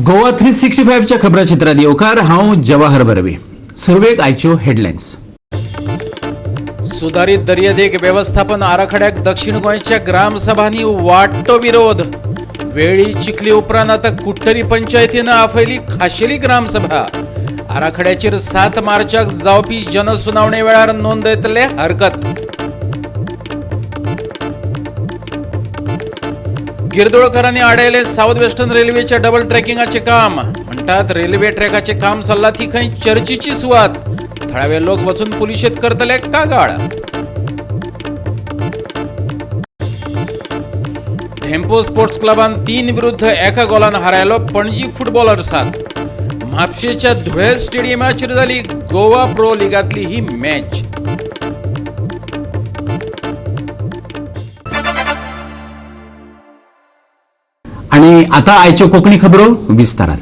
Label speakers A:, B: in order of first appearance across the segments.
A: गोवा 365 च्या खबरां चित्रात येवकार हांव जवाहर बरवे. सुरवेक आयच्यो हेडलायन्स.
B: सुधारित दर्यादेग व्यवस्थापन आराखड्याक दक्षिण गोंयच्या ग्रामसभांनी वाडटो विरोध. वेळी चिखली उपरांत आता कुट्टरी पंचायतीनं आपयली खाशेली ग्रामसभा. आराखड्याचेर 7 मार्चाक जावपी जनसुनावणे वेळार नोंदयतले हरकत. गिरदोळकरांनी आडयले साऊथ वेस्टर्न रेल्वेच्या डबल ट्रॅकिंगाचे काम. म्हणतात रेल्वे ट्रॅकाचे काम चल्ला ती खंय चर्चेची सुवात. थळावे लोक वचून पुलिशेत करतले कागाळ. धेंपो स्पोर्ट्स क्लबान 3 विरुद्ध 1 गोलान हारायलो पणजी फुटबॉलर्साक. म्हापशेच्या धुळे स्टेडियमाचेर जाली गोवा प्रो लिगातली ही मॅच.
A: आणि आता आयच्यो कोंकणी खबरो विस्तारात.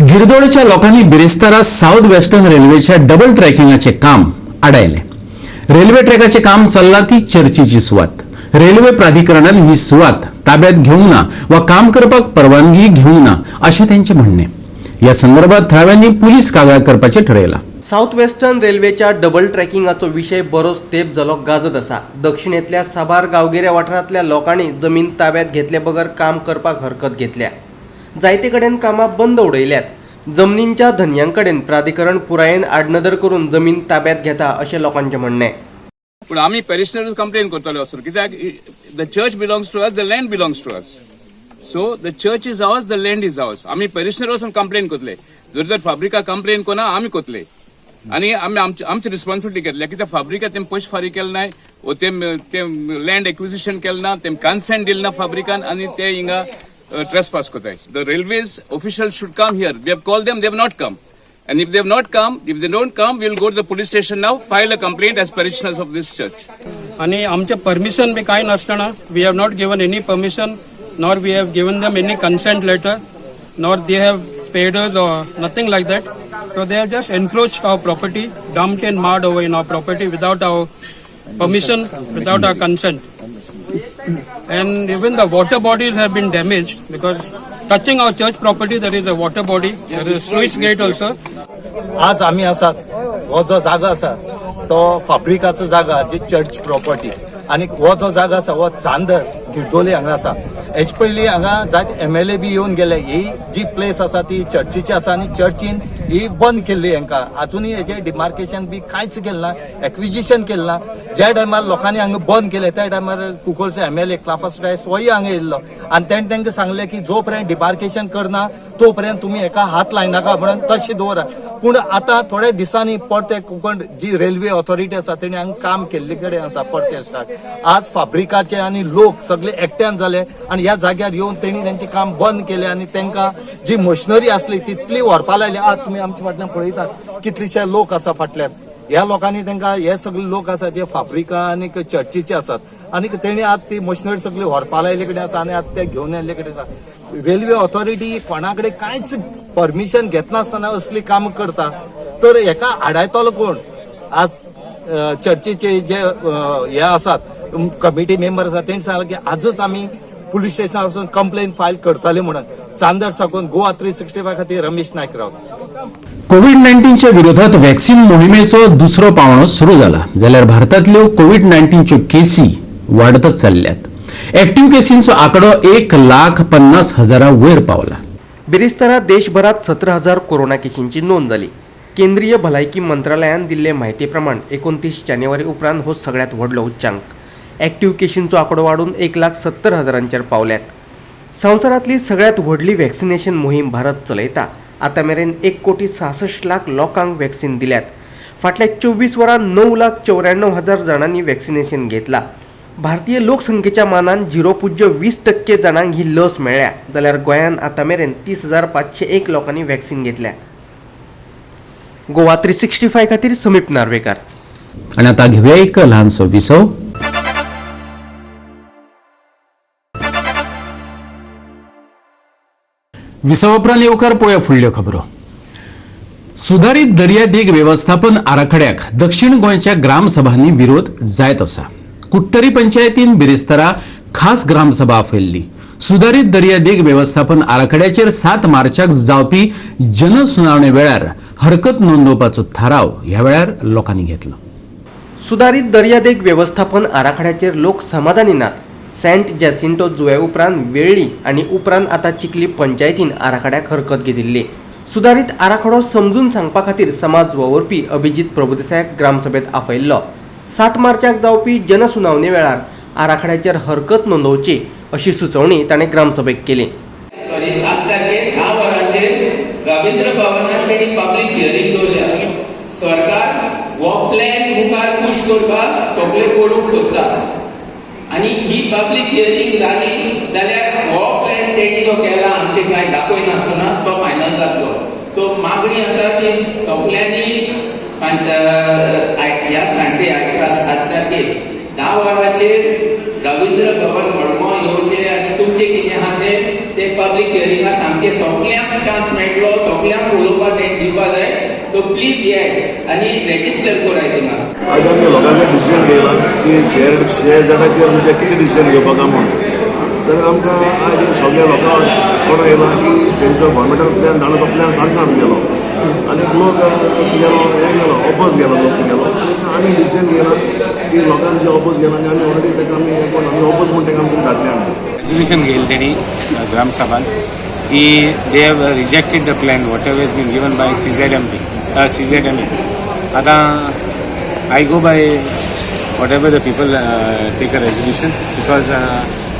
A: गिरदोळच्या लोकांनी बिरेस्तारा साऊथ वेस्टर्न रेल्वेच्या डबल ट्रॅकिंगाचे काम आडायले. रेल्वे ट्रॅकाचे काम चल्ला ती चर्चेची सुवात. रेल्वे प्राधिकरणान ही सुवात ताब्यात घेवंक ना वा काम करपाक परवानगी घेवंक ना अशें तांचें म्हणणें. या संदर्भात थळाव्यांनी पुलीस कागाळ करपाचें ठरयलां.
C: साऊथ वेस्टर्न रेल्वेच्या डबल ट्रॅकिंगाचो विशय बरोच तेंप जालो गाजत आसा. दक्षिणेतल्या साबार गांवगिऱ्या वाठारांतल्या लोकांनी जमीन ताब्यात घेतले बगर काम करपाक हरकत घेतल्या. जायते कडेन कामां बंद उडयल्यात. जमनींच्या धन्यांकडेन प्राधिकरण पुरायेन आडनदर करून जमीन ताब्यात घेता अशें लोकांचें म्हणणें.
D: पण आमी पेरिशनर्स कंप्लेन करतले असो कित्याक the church belongs to us, the land belongs to us. So the church is ours, the land is ours. आमी पेरिशनर वचून कंप्लेन करतले. जर फाब्रिका कंप्लेन कोना आमी करतले आणि आमी आमची रिस्पॉन्सिबिलिटी घेतल्या कित्याक फाब्रिका तेम पयशे फारीक केले नाय वो तेम लँड एक्विजिशन केले ना, तेम कन्सेंट दिले ना फाब्रिकान आणि ते हिंगा ट्रेसपास करताय. The railways official should come here. We have called them, they have not come. And if they have not come, if they don't come, we will go to the police station now, file a complaint as parishioners of this church.
E: आणि आमचे permission बी काही नसताना we have not given any permission, nor we have given them any consent letter, nor they have paid us or nothing like that. So they have just encroached our property, dumped and mud over in our property without our permission, without our consent. And even the water bodies have been damaged because touching our church property there is a water body, there is a sluice gate also.
F: आज आम्ही आसात हो जो जागा आसा तो फाब्रिकाचो जागा जी church property आणि हो जो जागा आसा हो चांदर गिरदोले हांगा आसा. हेच पयलीं हांगा जायते MLA बी येवन गेले. ही जी प्लेस आसा ती चर्चीची आसा आणि चर्चीन ही बंद केल्ली हांकां. अजूनही हेजे डिमार्केशन बी कांयच केलें ना, एक्विजिशन केलें ना. ज्या टायमार लोकांनी हांगा बंद केले त्या टायमार कुंकळचे MLA क्लाफासुडाय सोयी हांगा येयल्लो आणि तेणें तांकां सांगलें की जो पर्यंत डिमार्केशन करना तो पर्यंत तुमी हेका हात लायनाका म्हणून तशें दवरा. पूण आतां थोड्या दिसांनी परते कोंकण जी रेल्वे ऑथॉरिटी आसा तेणी हांगा काम केल्ले कडेन आसा परते स्टार्ट. आज फाब्रिकाचे आणि लोक सगळे एकट्यान जाले आणि ह्या जाग्यार येवन तेणी तेंचें काम बंद केलें आणि तांकां जी मशिनरी आसली तितली व्हरपा लायली. आज तुमी आमच्या फाटल्यान पळयतात कितलेशे लोक आसा फाटल्यान. ह्या लोकांनी तांकां हे सगळे लोक आसा जे फाब्रिका आणि चर्चीचे आसात आणि तेणी आज ती मशिनरी सगळी व्हरपा लायले कडेन आसा आणि आज ते घेवन येयल्ले कडेन आसा. रेल्वे ऑथॉरिटी कोणाकडे कांयच परमिशन घेतनासतना असली काम करता तर हेका आडायतलो कोण? आज चर्चीचे जे हे आसात कमिटी मेंबर आसात तेणी सांगलें की आजच आमी पुलीस स्टेशनार वचून कंप्लेन फायल करतले म्हणून. चांदर साकून गोवा 365 खातीर रमेश नायक रावत.
A: कोविड-19च्या विरोधात वॅक्सिन मोहिमेचो दुसरो पावंडो सुरू जाला जाल्यार भारतांतल्यो कोविड-19च्यो केसी वाडतच चल्ल्यात. एक्टिव्ह केसींचो आंकडो 1,50,000 वयर पावला.
C: बिरेस्तारा देशभरात 17,000 कोरोना केसींची नोंद जाली. केंद्रीय भलायकी मंत्रालयान दिल्ले म्हायती प्रमाण 29 जानेवारी उपरांत हो सगळ्यात व्हडलो उच्चांक. एक्टिव्ह केसींचो आंकडो वाडून 1,70,000 पावल्यात. संवसारांतली सगळ्यात व्हडली वॅक्सिनेशन मोहीम भारत चलयता. आतां मेरेन 1,66,00,000 लोकांक वॅक्सिन दिल्यात. फाटल्या 24 वरांत 9,94,000 जाणांनी वॅक्सिनेशन घेतला. भारतीय लोकसंख्येच्या मानान 0.20% जाणांक ही लस मेळ्ळ्या जाल्यार गोंयान आतां मेरेन 30,501 लोकांनी वॅक्सिन घेतल्या. गोवा 365 खातीर समीप नार्वेकार.
A: आणि आता घेऊया एक ल्हानसो विसव. विसव उपरांत येवकार पळोवया फुडल्यो खबरो. सुधारित दर्यादेग व्यवस्थापन आराखड्याक दक्षिण गोंयच्या ग्रामसभांनी विरोध जायत आसा. कुट्टरी पंचायतीन बिरेस्तारा खास ग्रामसभा आपयल्ली. सुधारित दर्यादेग व्यवस्थापन आराखड्याचेर 7 मार्चाक जावपी जनसुनावणे वेळार हरकत नोंदवपाचो थाराव ह्या वेळार लोकांनी घेतलो.
C: सुधारित दर्यादेग व्यवस्थापन आराखड्याचेर लोक समाधानी नात. सेंट जॅसिंटो जुंवे उपरांत वेळ्ळी आनी उपरांत आतां चिखली पंचायतीन आराखड्याक हरकत घेतिल्ली. सुधारित आराखडो समजून सांगपा खातीर समाज वावुरपी अभिजीत प्रभुदेसायाक ग्रामसभेत आपयल्लो. 7 मार्चाक जावपी जनसुनावणे वेळार आराखड्याचेर हरकत नोंदवची अशी सुचोवणी ताणें ग्रामसभेक केली.
G: 7 तारखेक 10 वरांचेर रवींद्र भवनांत तेणी पब्लीक हियरिंग दवरल्या. सरकार हो प्लॅन मुखार पुश करपाक सगळे करूंक सोदता आनी ही पब्लीक हियरिंग जाली जाल्यार हो प्लॅन तेणी जो केला आमचे कांय दाखयनासतना तो फायनल जातलो. सो मागणी आसा की सगळ्यांनी ह्या सांटे आयच्या 7 तारखेक 10 वरांचेर रवींद्र भवन मडगांव येवचे आनी तुमचे कितें आहा ते पब्लीक हियरिंगाक सामके सगळ्यांक चान्स मेळटलो, सगळ्यांक उलोवपाक दिवपा जाय. तो प्लीज ये आनी रेजिस्टर कराय थिंगा.
H: आज आमी लोकांचे डिसिजन घेयला की शेअर जटाचेर म्हणजे कितें डिसिजन घेवपाक म्हणून. तर आमकां आज सगळ्या लोकांक कोण येयला की तेंचो गव्हर्मेंटान प्लॅन धाडला तो प्लॅन सारको गेलो आनी लोक गेलो हें गेलो ऑपोज गेलो लोक गेलो आनी डिसिजन घेयला की लोकांचे ऑपोज गेला आनी आमी ऑलरेडी ताका आमी ऑपोज म्हणून ताका आमकां धाडलें आमी.
I: Resolution घेतली तेणी ग्राम सभान की they have rejected the plan whatever has been given by CZMA. आता I go by whatever the people take a resolution because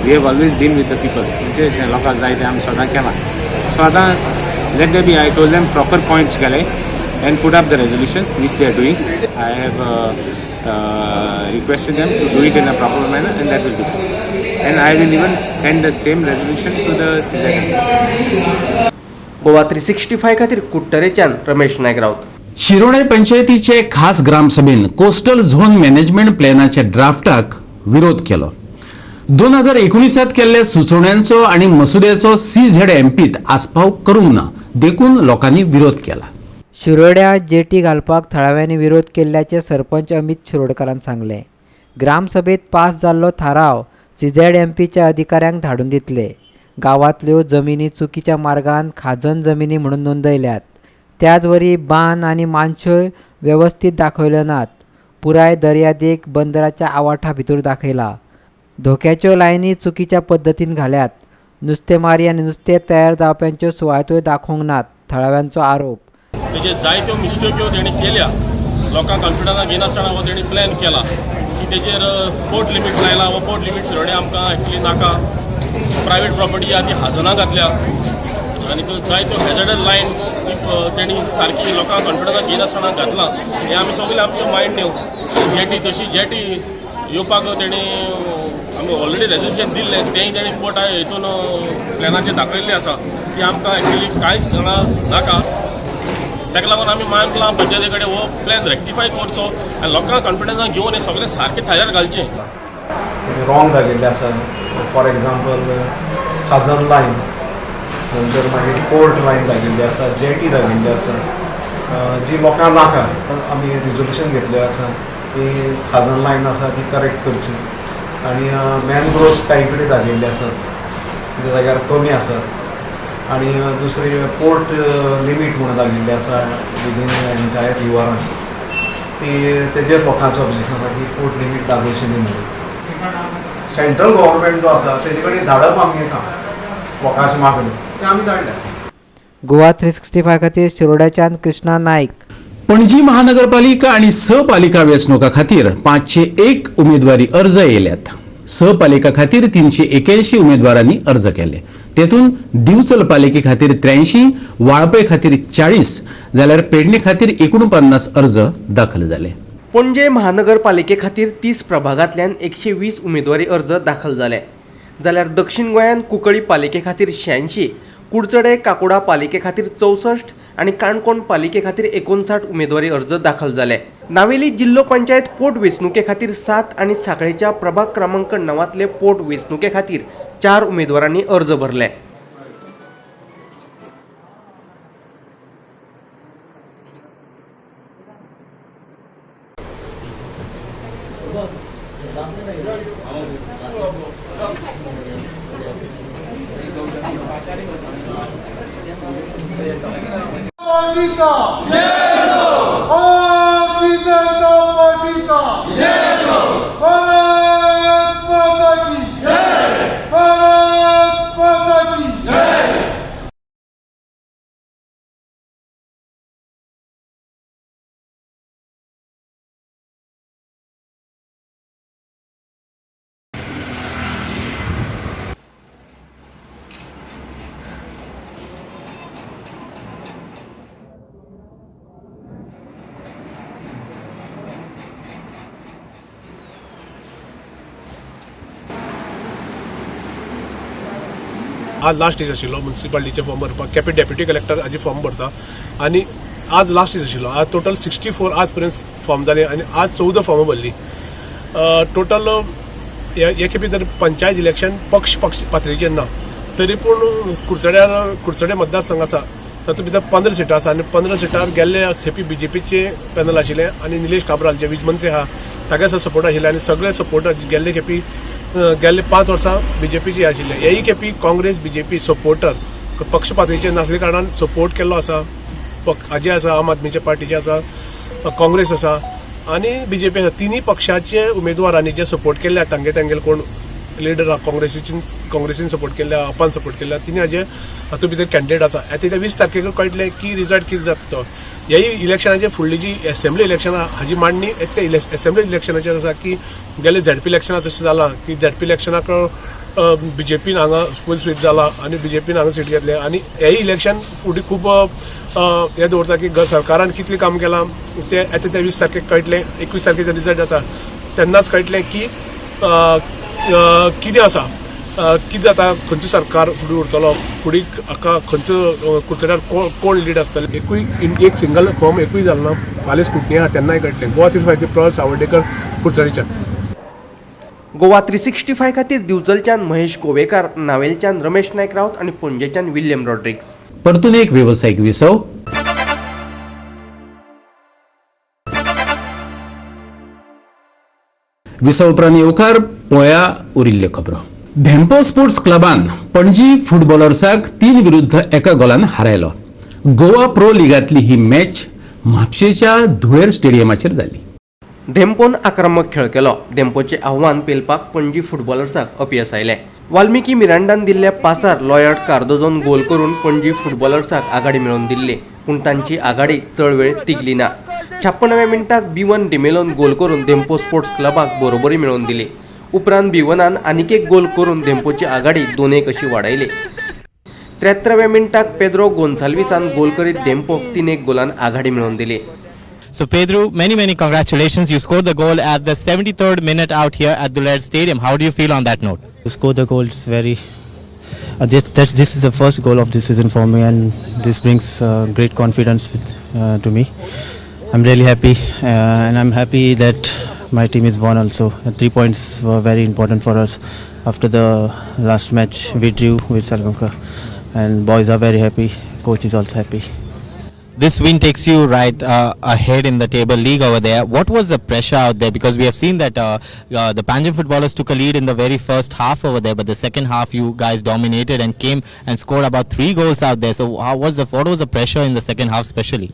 I: we have always been with the people. म्हणजे लोकांक जाय ते आमी सदां केला. So आता let there be, I told them proper points गेले and put up the resolution which they are doing. I have requested them to do it in a proper manner and that will be done. And I will even send the same resolution to the CZM.
C: GOA365 खातीर कुट्टरेच्यान रमेश नायक रावत.
A: शिरोडे पंचायतीचे खास ग्रामसभेन coastal zone management प्लॅनाच्या ड्राफ्टाक विरोध केलो. 2019 केल्ल्या सुचोवण्यांचो आणि मसुद्याचो CZMPत आस्पाव करूंक ना देखून लोकांनी विरोध केला.
J: शिरोड्या जेटी घालपाक थळाव्यांनी विरोध केल्ल्याचे सरपंच अमित शिरोडकरान सांगले. ग्रामसभेत पास जाल्लो थाराव CZMPच्या अधिकाऱ्यांक धाडून दितले. गांवांतल्यो जमिनी चुकीच्या मार्गान खाजन जमिनी म्हणून नोंदयल्यात. त्याच वरी बांद आनी मानश्यो वेवस्थीत दाखयल्यो नात. पुराय दर्यादेग बंदराच्या आवाठा भितर दाखयला. धोक्याच्यो लायनी चुकीच्या पद्दतीन घाल्यात. नुस्तेमारी आनी नुस्तें तयार जावप्यांच्यो सुवात्यो दाखोवंक नात थळाव्यांचो आरोप.
E: तेजे जायत्यो मिस्टेक्यो तेणी केल्या. लोकांक कॉन्फिडन्स घेनासतना हो तेणी प्लॅन केला की तेजेर पोर्ट लिमीट लायला. हो पोर्ट लिमीट शिरोडे आमकां एक्चुली नाका. प्रायवेट प्रॉपर्टी आहा ती हाजनाक घातल्या आनी जायत्यो हॅझार्डस लायन तेणी सारकी लोकांक कॉन्फिडन्स घेनासतना घातला. हे आमी सगळे आमचे मायंड न्यू जेटी तशी जेटी येवपाक तेणी आमी ऑलरेडी रेजल्युशन दिल्लें तेंय तेणी पोर्टा हितून प्लॅनाचेर दाखयल्लें आसा की आमकां एक्चुली कांयच हांगा नाका. ताका लागून आमी मागला पंचायती कडेन हो प्लॅन रेक्टिफाय करचो आनी लोकांक कॉन्फिडन्सान घेवन हे सगळें सारकें थाऱ्यार घालचें.
K: रॉंग दाखयल्लें आसा. फॉर एग्जाम्पल खाजन लायन नंतर मागीर पोर्ट लायन दाखयल्ली आसा, जेटी दाखयल्ली आसा जी लोकांक नाका. आमी रिजोल्युशन घेतलें आसा की खाजन लायन आसा ती करेक्ट करची आनी मॅनग्रोव्स कांय कडेन दाखयल्ले आसात त्या जाग्यार कमी आसात. आनी दुसरी पोर्ट लिमीट म्हणून दाखयल्ली आसा विदीन एंटायर युआरान ती तेजेर लोकांचो ऑब्जेक्शन आसा की पोर्ट लिमीट दाखोवची न्ही म्हणून. सेंट्रल गव्हर्मेंट जो आसा तेजे कडेन धाडप आमगे काम लोकांचे मागणी ते आमी धाडल्या.
J: GOA365 खातीर शिरोड्याच्यान कृष्णा नायक.
A: पणजी महानगरपालिका आणि सहपालिका वेंचणुका खातीर 501 उमेदवारी अर्ज येयल्यात. सहपालिका खातीर 381 उमेदवारांनी अर्ज केले. तेतून दिवचल पालिके खातीर 83, वाळपय खातीर 40 जाल्यार पेडणे खातीर 49 अर्ज दाखल जाले.
C: पणजे महानगरपालिके खातीर 30 प्रभागांतल्यान 120 उमेदवारी अर्ज दाखल जाले. जाल्यार दक्षिण गोंयांत कुंकळी पालिके खातीर 86, कुडचडे काकोडा पालिके खातीर 64 आनी काणकोण पालिके खातीर 59 उमेदवारी अर्ज दाखल जाले. नावेली जिल्लो पंचायत पोट वेंचणुके खातीर 7 आनी सांखळेच्या प्रभाग क्रमांक 9तले पोट वेंचणुके खातीर 4 उमेदवारांनी अर्ज भरले.
L: आज लास्ट दीस आशिल्लो म्युनिसिपालिटीचे फॉर्म भरपाक डेप्युटी कलेक्टर हाजे फॉर्म भरता आनी आज लास्ट दीस आशिल्लो. आज टोटल 64 आज पर्यंत फॉर्म जाले आनी आज 14 फॉर्म भरली. टोटल हे खेपे जर पंचायत इलेक्शन पक्ष पातळीचेर ना तरी पूण कुडचड्या मतदारसंघ आसा तातूंत भितर 15 सिटां आसा आनी 15 सिटार गेल्ले खेपी बीजेपीचे पॅनल आशिल्ले आनी निलेश काब्राल जे वीज मंत्री आहा ताका सपोर्ट आशिल्ले आनी सगळे सपोर्टर गेल्ले खेपी गेल्ले 5 वर्सां बीजेपीचे आशिल्ले. हेय खेपी काँग्रेस बीजेपी सपोर्टर पक्ष पातळीचेर नासले कारणान सपोर्ट केल्लो आसा. हाजे आसा, आम आदमीचे पार्टीचे आसा, काँग्रेस आसा आनी बीजेपी आसा. तिनूय पक्षाचे उमेदवारांनी जे सपोर्ट केल्ले तांगेले कोण लिडर काँग्रेसीन सपोर्ट केल्ल्या, आपान सपोर्ट केल्ल्या, तिनी हाजे हातूंत भितर कॅन्डिडेट आसा. आता 20 तारखेक कळटलें की रिजल्ट कितें जाता तो. हेय इलेक्शनाचे फुडली जी असेंब्ली इलेक्शन हाजी मांडणी ते असेंब्ली इलेक्शनाचेर आसा की गेले झेडपी इलेक्शनाक तशें जालां की झेडपी इलेक्शनाक बीजेपीन हांगा फूल स्वीप जाला आनी बीजेपीन हांगा सीट घेतले आनी हेय इलेक्शन फुडें खूब हे दवरता की सरकारान कितलें काम केलां ते आता 20 तारखेक कळटलें. 21 तारखेचो रिजल्ट जाता तेन्नाच कळटलें की कितें आसा, कितें जाता, खंयचो सरकार फुडें उरतलो, फुडें हाका खंयचो कुडचड्यार कोण लीड आसतले. एक सिंगल फॉर्म एकूय जालो ना. फाल्यां स्कुटनी आहा तेन्नाय कळटलें. गोवा 365 प्रवास सावड्डेकर कुडचडीच्यान.
C: गोवा 365 खातीर दिवचलच्यान महेश कोवेकार, नावेलच्यान रमेश नायक रावत आणि पणजेच्यान विल्यम रॉड्रिग्स.
A: परतून एक व्यावसायिक विसव. विसव उपरांत येवकार पोया उरिल्ल्यो खबरो. धेंपो स्पोर्ट्स क्लबान पणजी फुटबॉलर्साक 3-1 गोलान हारयलो. गोवा प्रो लिगांतली ही मॅच म्हापशेच्या धुळेर स्टेडियमाचेर जाली.
C: धेंपोन आक्रमक खेळ केलो. धेंपोचे आव्हान पेलपाक पणजी फुटबॉलर्साक अपयश आयलें. वाल्मिकी मिरांडान दिल्ल्या पासार लॉयड कार्दोजोन गोल करून पणजी फुटबॉलर्साक आघाडी मेळोवन दिल्ली पूण तांची आघाडी चड वेळ तिगली ना. 56व्या मिनटाक B1 डिमेलोन गोल करून धेंपो स्पोर्ट्स क्लबाक बरोबरी मेळोवन दिली. उपरांत B1 आनीक एक गोल करून धेंपोची आघाडी 2-1 अशी वाडयली. 73व्या मिनटाक पेद्रो गोन्साल्विसान गोल करीत धेंपोक 3-1 गोलान आघाडी मेळोवन दिली.
M: So Pedro, many congratulations. You scored the goal at the 73rd minute out here at the Laird Stadium. How do you feel on that note?
N: To score the goal is very. This is the first goal of the season for me, and this brings great confidence to me. I'm really happy, and I'm happy that my team is won also. 3 points were very important for us. After the last match, we drew with Salgonka, and boys are very happy. Coach is also happy.
M: This win takes you right ahead in the table league over there. What was the pressure out there? Because we have seen that the Panjim footballers took a lead in the very first half over there, but the second half you guys dominated and came and scored about 3 goals out there. So what was the pressure in the second half especially?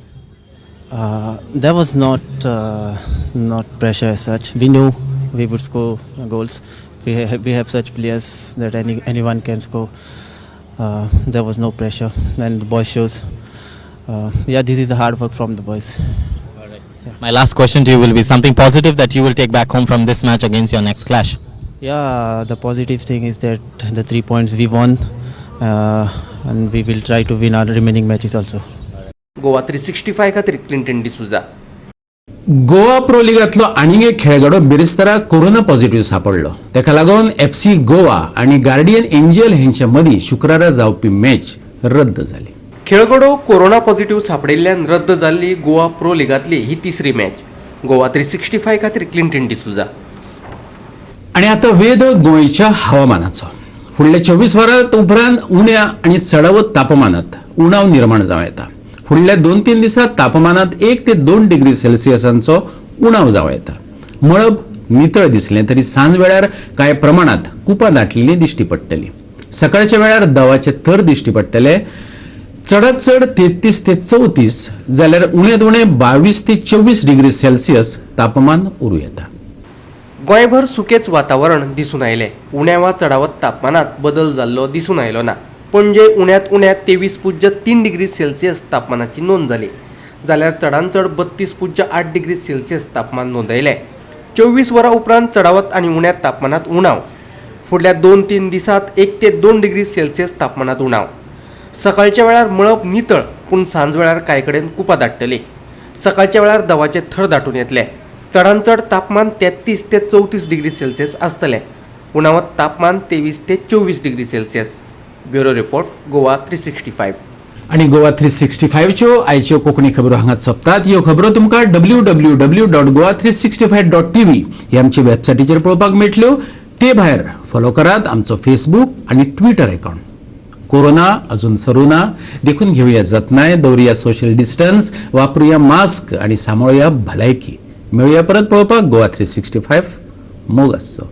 N: There was not pressure as such. We knew we would score goals. We have such players that anyone can score. There was no pressure, and the boys shows. This is the hard work from the boys.
M: Yeah. My last question to you will be something positive that you will take back home from this match against your next clash.
N: The positive thing is that the 3 points we won, and we will try to win our remaining matches also.
C: Goa 365 खातीर Clinton D'Souza.
A: Goa pro लिगांतलो आनीक एक खेळगडो बिरेस्तारा corona positive सापडलो. तेका लागून FC Goa आणि guardian angel हेंच्या मदीं शुक्रारा जावपी मॅच रद्द जाली.
C: खेळगडो कोरोना पॉझिटिव्ह सापडिल्ल्यान रद्द जाल्ली गोवा प्रो लिगांतली ही तिसरी मॅच. गोवा 365 खातीर क्लिंटन डिसूजा.
A: आणि आता वेध गोंयच्या हवामानाचो. फुडल्या 24 वरांत उपरांत उण्या आणि चढावत तापमानात उणाव निर्माण जावं येता. फुडल्या 2-3 दिसांत तापमानात 1 ते 2 डिग्री सेल्सियसांचो उणाव जावं येता. मळब नितळ दिसलें तरी सांज वेळार कांय प्रमाणात कुपां दाटलेली दिश्टी पडटली. सकाळच्या वेळार दवाचे थर दिश्टी पडटले. चडांत चड 33 ते 34 जाल्यार उणेंत उणें 22 ते 24 डिग्री सेल्सियस तापमान उरूं येता.
C: गोंयभर सुकेच वातावरण दिसून आयले. उण्या वा चडावत तापमानात बदल जाल्लो दिसून आयलो ना. पणजे उण्यांत उण्यांत 23.3 डिग्री सेल्सियस तापमानाची नोंद जाली, जाल्यार चडांत चड 32.8 डिग्री सेल्सियस तापमान नोंदयलें. 24 वरां उपरांत चडावत आनी उण्यांत तापमानात उणाव. फुडल्या 2-3 दिसांत 1 ते 2 डिग्री सेल्सियस तापमानात उणाव. सकाळच्या वेळार मळब नितळ, पूण सांज वेळार कांय कडेन कुपां दाटतली. सकाळच्या वेळार दवाचे थर दाटून येतले. चडांत चड तापमान 33 ते 34 डिग्री सेल्सियस आसतलें. उणावत तापमान 23 ते 24 degree Celsius. Bureau report Goa 365.
A: आणि गोवा 365 च्यो आयच्यो कोंकणी खबरो हांगाच सोंपतात. ह्यो खबरो तुमकां www.goa365.tv हे आमचे वेबसायटीचेर पळोवपाक मेळटल्यो. ते भायर फॉलो करात आमचो फेसबूक आणि ट्विटर अकाउंट. कोरोना अजून सरू ना, देखून घेवया जतनाय, दवरुया सोशल डिस्टन्स, वापरुया मास्क आणि सांबाळुया भलायकी. मेळुया परत पळोवपाक गोवा 365. मोग आसचो.